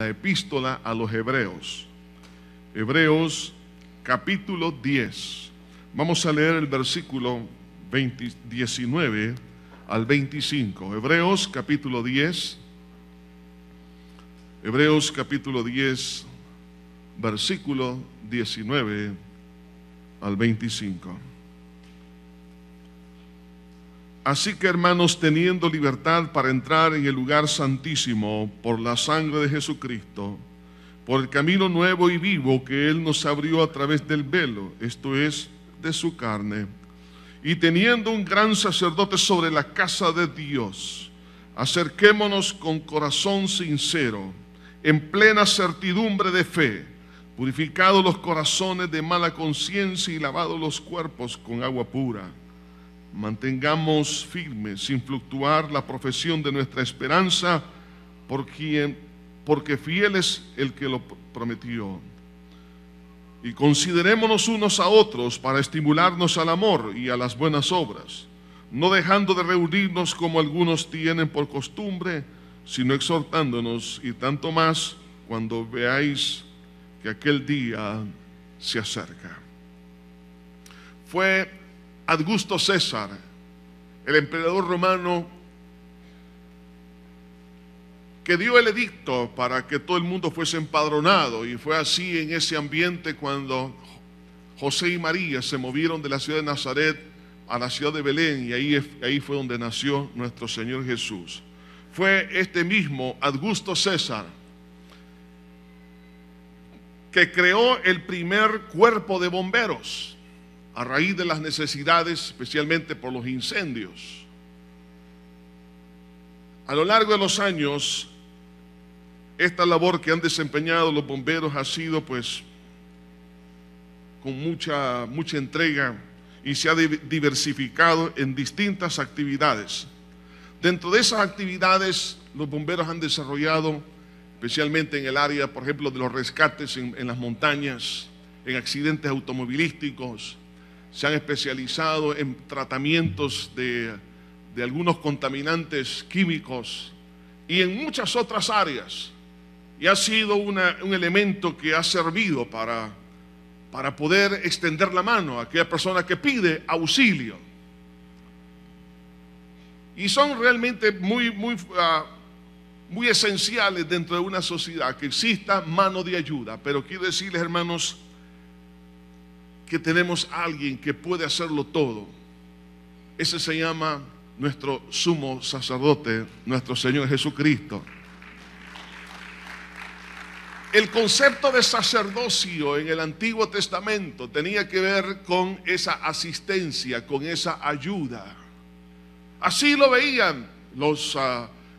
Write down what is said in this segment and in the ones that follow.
la epístola a los Hebreos. Hebreos capítulo 10. Vamos a leer el versículo 19 al 25. Hebreos capítulo 10. Hebreos capítulo 10, versículo 19 al 25. Así que, hermanos, teniendo libertad para entrar en el lugar santísimo por la sangre de Jesucristo, por el camino nuevo y vivo que Él nos abrió a través del velo, esto es, de su carne, y teniendo un gran sacerdote sobre la casa de Dios, acerquémonos con corazón sincero, en plena certidumbre de fe, purificados los corazones de mala conciencia y lavados los cuerpos con agua pura. Mantengamos firme, sin fluctuar, la profesión de nuestra esperanza, porque fiel es el que lo prometió. Y considerémonos unos a otros para estimularnos al amor y a las buenas obras, no dejando de reunirnos como algunos tienen por costumbre, sino exhortándonos, y tanto más cuando veáis que aquel día se acerca. Fue Augusto César, el emperador romano, que dio el edicto para que todo el mundo fuese empadronado, y fue así en ese ambiente cuando José y María se movieron de la ciudad de Nazaret a la ciudad de Belén, y ahí fue donde nació nuestro Señor Jesús. Fue este mismo Augusto César que creó el primer cuerpo de bomberos a raíz de las necesidades, especialmente por los incendios. A lo largo de los años, esta labor que han desempeñado los bomberos ha sido pues con mucha entrega, y se ha diversificado en distintas actividades. Dentro de esas actividades, los bomberos han desarrollado, especialmente en el área, por ejemplo, de los rescates en las montañas, en accidentes automovilísticos. Se han especializado en tratamientos de algunos contaminantes químicos y en muchas otras áreas. Y ha sido un elemento que ha servido para poder extender la mano a aquella persona que pide auxilio. Y son realmente muy esenciales dentro de una sociedad que exista mano de ayuda. Pero quiero decirles, hermanos, que tenemos a alguien que puede hacerlo todo. Ese se llama nuestro sumo sacerdote, nuestro Señor Jesucristo. El concepto de sacerdocio en el Antiguo Testamento tenía que ver con esa asistencia, con esa ayuda. Así lo veían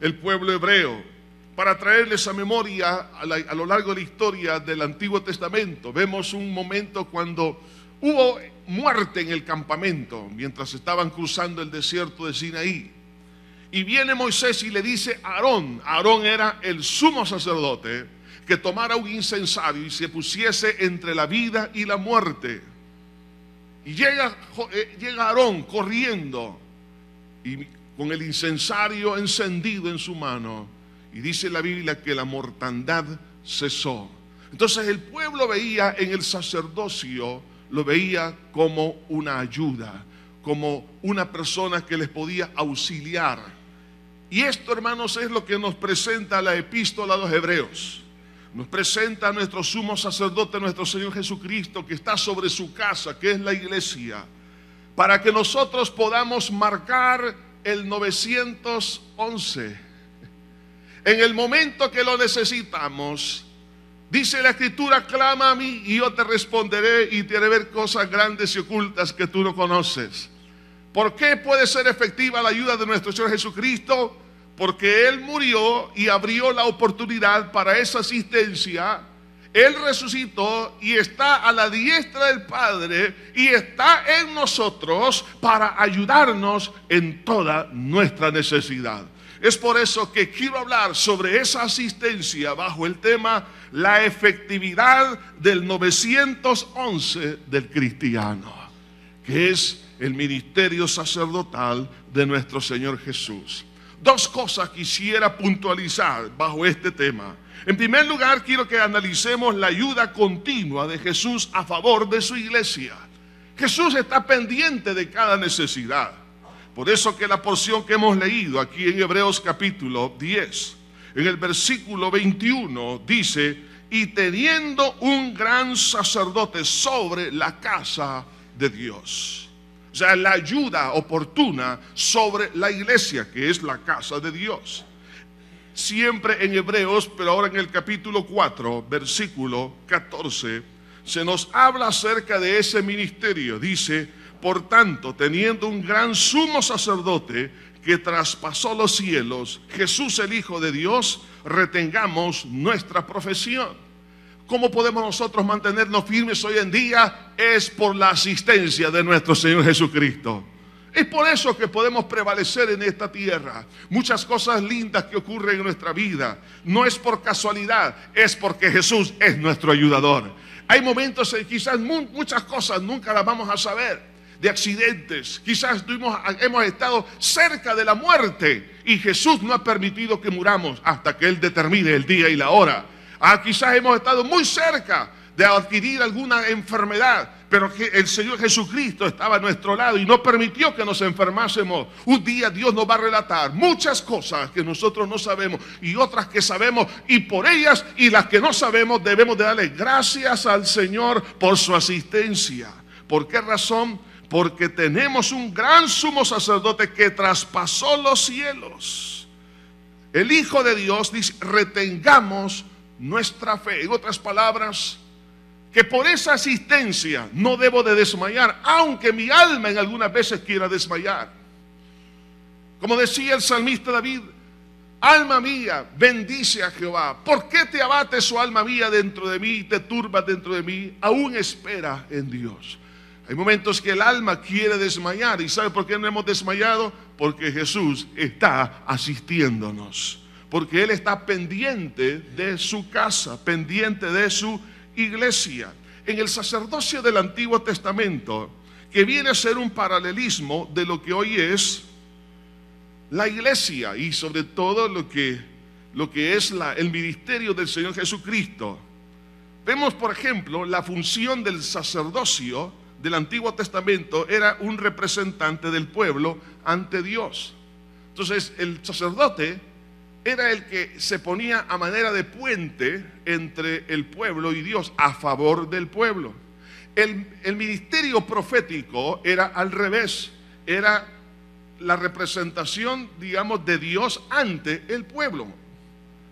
el pueblo hebreo. Para traerles a memoria a lo largo de la historia del Antiguo Testamento, vemos un momento cuando hubo muerte en el campamento mientras estaban cruzando el desierto de Sinaí. Y viene Moisés y le dice a Aarón era el sumo sacerdote, que tomara un incensario y se pusiese entre la vida y la muerte. Y llega Aarón corriendo y con el incensario encendido en su mano, y dice la Biblia que la mortandad cesó. Entonces el pueblo veía en el sacerdocio, lo veía como una ayuda, como una persona que les podía auxiliar. Y esto, hermanos, es lo que nos presenta la epístola a los Hebreos. Nos presenta a nuestro sumo sacerdote, nuestro Señor Jesucristo, que está sobre su casa, que es la iglesia, para que nosotros podamos marcar el 911. En el momento que lo necesitamos, dice la Escritura: clama a mí y yo te responderé y te haré ver cosas grandes y ocultas que tú no conoces. ¿Por qué puede ser efectiva la ayuda de nuestro Señor Jesucristo? Porque Él murió y abrió la oportunidad para esa asistencia. Él resucitó y está a la diestra del Padre y está en nosotros para ayudarnos en toda nuestra necesidad. Es por eso que quiero hablar sobre esa asistencia bajo el tema la efectividad del 911 del cristiano, que es el ministerio sacerdotal de nuestro Señor Jesús. Dos cosas quisiera puntualizar bajo este tema. En primer lugar, quiero que analicemos la ayuda continua de Jesús a favor de su iglesia. Jesús está pendiente de cada necesidad. Por eso que la porción que hemos leído aquí en Hebreos capítulo 10, en el versículo 21, dice: y teniendo un gran sacerdote sobre la casa de Dios. O sea, la ayuda oportuna sobre la iglesia, que es la casa de Dios. Siempre en Hebreos, pero ahora en el capítulo 4, versículo 14, se nos habla acerca de ese ministerio. Dice: por tanto, teniendo un gran sumo sacerdote que traspasó los cielos, Jesús el Hijo de Dios, retengamos nuestra profesión. ¿Cómo podemos nosotros mantenernos firmes hoy en día? Es por la asistencia de nuestro Señor Jesucristo. Es por eso que podemos prevalecer en esta tierra. Muchas cosas lindas que ocurren en nuestra vida no es por casualidad, es porque Jesús es nuestro ayudador. Hay momentos en quizás muchas cosas nunca las vamos a saber, de accidentes. Quizás hemos estado cerca de la muerte y Jesús no ha permitido que muramos hasta que Él determine el día y la hora. Quizás hemos estado muy cerca de adquirir alguna enfermedad, pero que el Señor Jesucristo estaba a nuestro lado y no permitió que nos enfermásemos. Un día Dios nos va a relatar muchas cosas que nosotros no sabemos y otras que sabemos, y por ellas y las que no sabemos debemos de darle gracias al Señor por su asistencia. ¿Por qué razón? Porque tenemos un gran sumo sacerdote que traspasó los cielos. El Hijo de Dios dice: retengamos nuestra fe. En otras palabras, que por esa asistencia no debo de desmayar, aunque mi alma en algunas veces quiera desmayar. Como decía el salmista David: alma mía, bendice a Jehová. ¿Por qué te abate su alma mía dentro de mí y te turbas dentro de mí? Aún espera en Dios. Hay momentos que el alma quiere desmayar. ¿Y sabe por qué no hemos desmayado? Porque Jesús está asistiéndonos. Porque Él está pendiente de su casa, pendiente de su iglesia. En el sacerdocio del Antiguo Testamento, que viene a ser un paralelismo de lo que hoy es la iglesia y sobre todo lo que es el ministerio del Señor Jesucristo. Vemos, por ejemplo, la función del sacerdocio del Antiguo Testamento era un representante del pueblo ante Dios. Entonces, el sacerdote era el que se ponía a manera de puente entre el pueblo y Dios, a favor del pueblo. El ministerio profético era al revés, era la representación, digamos, de Dios ante el pueblo.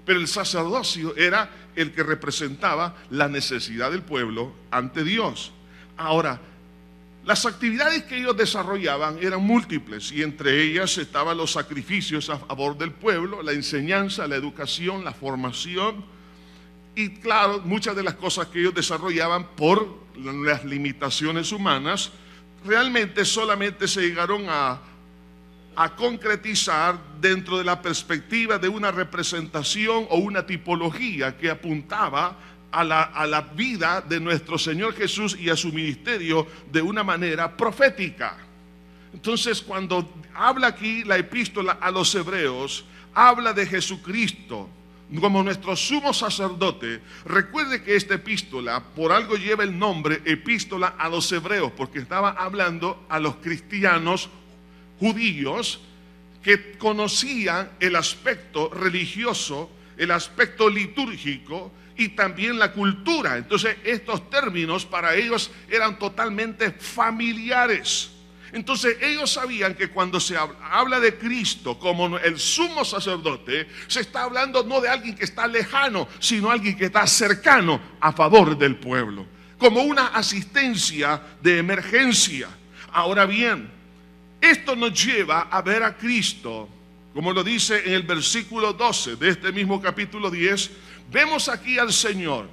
Pero el sacerdocio era el que representaba la necesidad del pueblo ante Dios. Ahora, las actividades que ellos desarrollaban eran múltiples y entre ellas estaban los sacrificios a favor del pueblo, la enseñanza, la educación, la formación y claro, muchas de las cosas que ellos desarrollaban por las limitaciones humanas realmente solamente se llegaron a concretizar dentro de la perspectiva de una representación o una tipología que apuntaba a la vida de nuestro Señor Jesús y a su ministerio de una manera profética. Entonces, cuando habla aquí la epístola a los hebreos, habla de Jesucristo como nuestro sumo sacerdote. Recuerde que esta epístola por algo lleva el nombre epístola a los hebreos, porque estaba hablando a los cristianos judíos que conocían el aspecto religioso, el aspecto litúrgico y también la cultura. Entonces estos términos para ellos eran totalmente familiares. Entonces ellos sabían que cuando se habla de Cristo como el sumo sacerdote, se está hablando no de alguien que está lejano, sino alguien que está cercano a favor del pueblo, como una asistencia de emergencia. Ahora bien, esto nos lleva a ver a Cristo, como lo dice en el versículo 12 de este mismo capítulo 10, vemos aquí al Señor,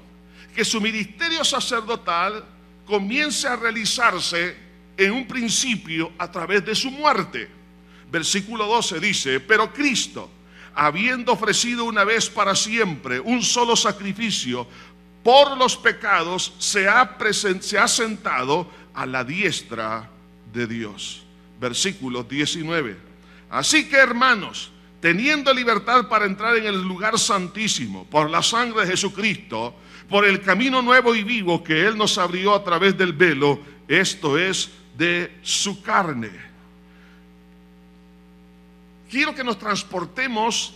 que su ministerio sacerdotal comienza a realizarse en un principio a través de su muerte. Versículo 12 dice: pero Cristo, habiendo ofrecido una vez para siempre un solo sacrificio por los pecados, se ha sentado a la diestra de Dios. Versículo 19. Así que, hermanos, teniendo libertad para entrar en el lugar santísimo por la sangre de Jesucristo, por el camino nuevo y vivo que Él nos abrió a través del velo, esto es, de su carne. Quiero que nos transportemos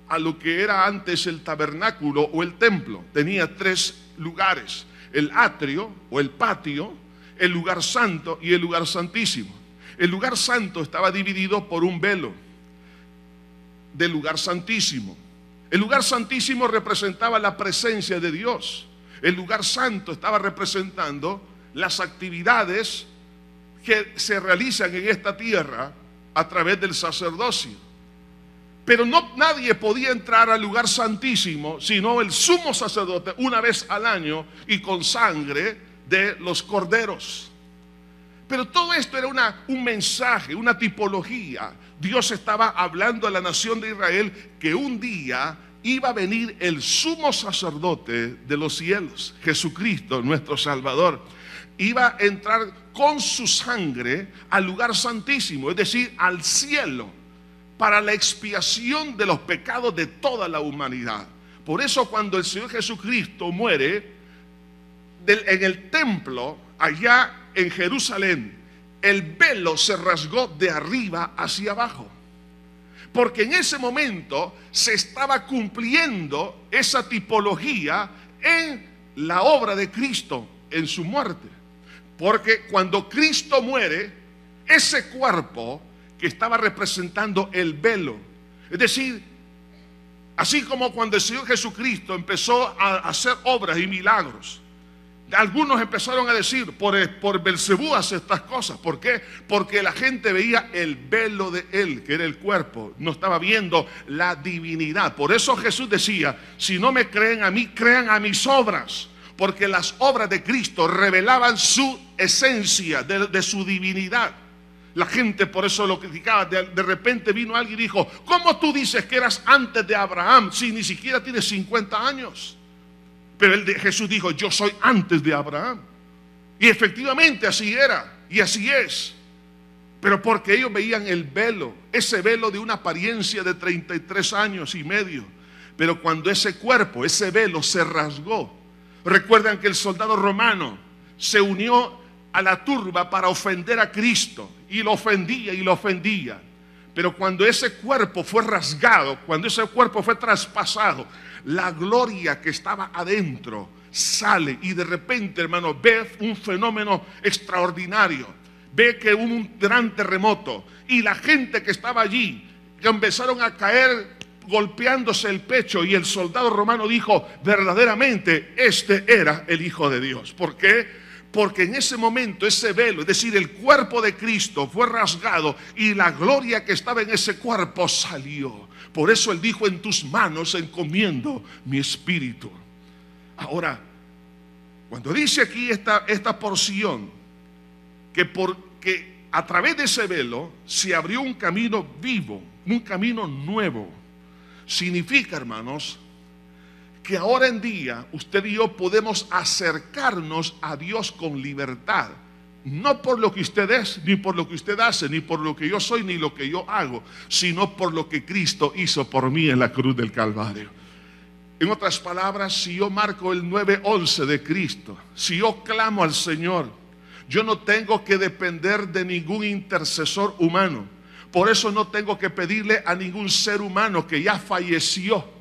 a lo que era antes el tabernáculo o el templo. Tenía 3 lugares: el atrio o el patio, el lugar santo y el lugar santísimo. El lugar santo estaba dividido por un velo del lugar santísimo. El lugar santísimo representaba la presencia de Dios. El lugar santo estaba representando las actividades que se realizan en esta tierra a través del sacerdocio. Pero nadie podía entrar al lugar santísimo sino el sumo sacerdote una vez al año y con sangre de los corderos. Pero todo esto era un mensaje, una tipología. Dios estaba hablando a la nación de Israel que un día iba a venir el sumo sacerdote de los cielos, Jesucristo, nuestro Salvador. Iba a entrar con su sangre al lugar santísimo, es decir, al cielo, para la expiación de los pecados de toda la humanidad. Por eso cuando el Señor Jesucristo muere en el templo, allá en Jerusalén, el velo se rasgó de arriba hacia abajo, porque en ese momento se estaba cumpliendo esa tipología en la obra de Cristo, en su muerte. Porque cuando Cristo muere, ese cuerpo que estaba representando el velo, es decir, así como cuando el Señor Jesucristo empezó a hacer obras y milagros, algunos empezaron a decir, por Belcebú hace estas cosas. ¿Por qué? Porque la gente veía el velo de Él, que era el cuerpo, no estaba viendo la divinidad. Por eso Jesús decía, si no me creen a mí, crean a mis obras, porque las obras de Cristo revelaban su esencia, de su divinidad. La gente por eso lo criticaba. De repente vino alguien y dijo, ¿cómo tú dices que eras antes de Abraham si ni siquiera tienes 50 años? Pero Jesús dijo, yo soy antes de Abraham. Y efectivamente así era y así es. Pero porque ellos veían el velo, ese velo de una apariencia de 33 años y medio. Pero cuando ese cuerpo, ese velo se rasgó. Recuerdan que el soldado romano se unió a la turba para ofender a Cristo, y lo ofendía y lo ofendía. Pero cuando ese cuerpo fue rasgado, cuando ese cuerpo fue traspasado, la gloria que estaba adentro sale, y de repente, hermano, ve un fenómeno extraordinario. Ve que hubo un gran terremoto y la gente que estaba allí empezaron a caer golpeándose el pecho, y el soldado romano dijo, verdaderamente este era el Hijo de Dios. ¿Por qué? Porque en ese momento ese velo, es decir, el cuerpo de Cristo fue rasgado y la gloria que estaba en ese cuerpo salió. Por eso Él dijo, en tus manos encomiendo mi espíritu. Ahora, cuando dice aquí esta porción, que a través de ese velo se abrió un camino vivo, un camino nuevo, significa, hermanos, que ahora en día usted y yo podemos acercarnos a Dios con libertad. No por lo que usted es, ni por lo que usted hace, ni por lo que yo soy, ni lo que yo hago, sino por lo que Cristo hizo por mí en la cruz del Calvario. En otras palabras, si yo marco el 9:11 de Cristo, si yo clamo al Señor, yo no tengo que depender de ningún intercesor humano. Por eso no tengo que pedirle a ningún ser humano que ya falleció.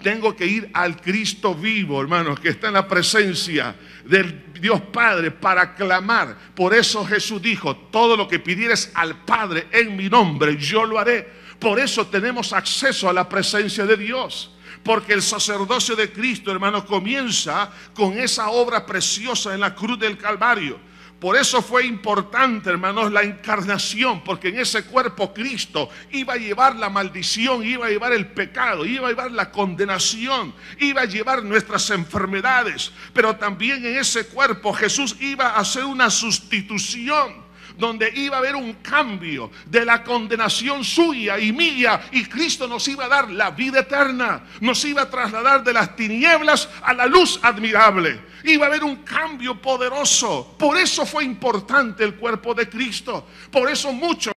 Tengo que ir al Cristo vivo, hermanos, que está en la presencia del Dios Padre para clamar. Por eso Jesús dijo, todo lo que pidieres al Padre en mi nombre, yo lo haré. Por eso tenemos acceso a la presencia de Dios. Porque el sacerdocio de Cristo, hermanos, comienza con esa obra preciosa en la cruz del Calvario. Por eso fue importante, hermanos, la encarnación, porque en ese cuerpo Cristo iba a llevar la maldición, iba a llevar el pecado, iba a llevar la condenación, iba a llevar nuestras enfermedades. Pero también en ese cuerpo Jesús iba a hacer una sustitución, donde iba a haber un cambio de la condenación suya y mía, y Cristo nos iba a dar la vida eterna, nos iba a trasladar de las tinieblas a la luz admirable. Iba a haber un cambio poderoso. Por eso fue importante el cuerpo de Cristo. Por eso muchos